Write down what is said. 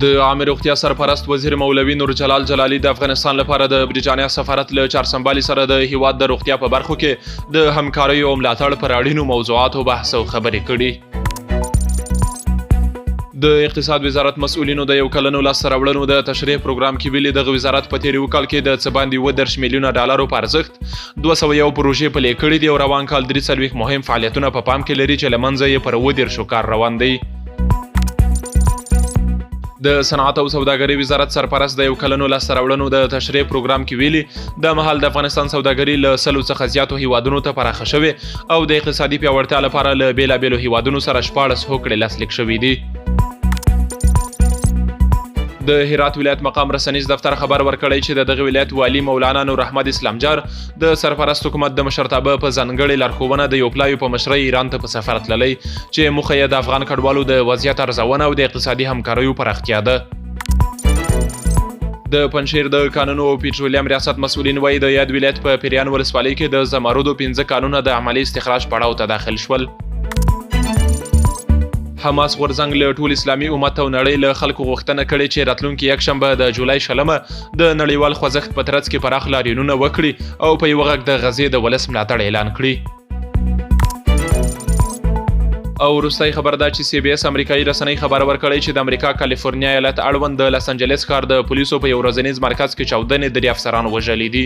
د عامه روغتیا سرپرست وزیر مولوي نور جلال جلالي د افغانستان لپاره د برېټانیا سفارت له چارسنبالي سره د هیواد د روغتیا په برخو کې د همکارۍ او ملاتړ پر اړینو موضوعاتو بحث او خبرې کړي. د اقتصاد وزارت مسؤلینو د یو کلنو لاسته راوړنو د تشریح پروګرام کې ویلي دغه وزارت په تېر یو کال کې د څه باندې 10 میلیونه ډالرو په ارزښت 201 پروژې پلي کړي دي او روان کال 43 مهم فعالیتونه په پام کې لري چې له منځه یې پر 10 کار روان دی. د صنعت او سوداګرۍ وزارت سرپرست د یو کلنو لاسته راوړنو د تشریح پروګرام کې ویلي د مهال د افغانستان سوداګري له 100 څخه زیاتو هیوادونو ته پراخه شوې او د اقتصادي پیاوړتیا لپاره له بیلابیلو هیوادونو سره 14 هوکړې لاسلیک شوي دي. د هرات ولایت مقام رسنیز دفتر خبر ورکړی چې دغه ولایت والی مولانا نور احمد اسلام جار د سرپرست حکومت د مشرتابه په ځانګړې لارښوونه د یو پلاوي په مشرۍ ایران ته په سفر تللی چې موخه یې د افغان کډوالو د وضعیت ارزونه او د اقتصادي همکاریو پراختیا ده. د پنجشیر د کانونو او پېټرولیم ریاست مسؤلین وایي د یاد ولایت په پیریان ولسوالۍ کې د زمرودو 15 کانونه د عملي استخراج پړاو ته داخل شول. حماس غورځنګ له ټول اسلامي امت او نړۍ له خلکو غوښتنه کړې چې راتلونکي یک شنبه د جولای 20 د نړیوال خوځښت په ترڅ کې پراخ لاریونونه وکړي او په یو غږ د غزې د ولس ملاتړ اعلان کړي. او وروستی خبر دا چې CBS امریکایي رسنۍ خبر ورکړی چې د امریکا کالیفورنیا ایالت اړوند د لاس انجلس ښار د پولیسو په یو ورځنیز مرکز کې 14 درې افسران وژلي دي.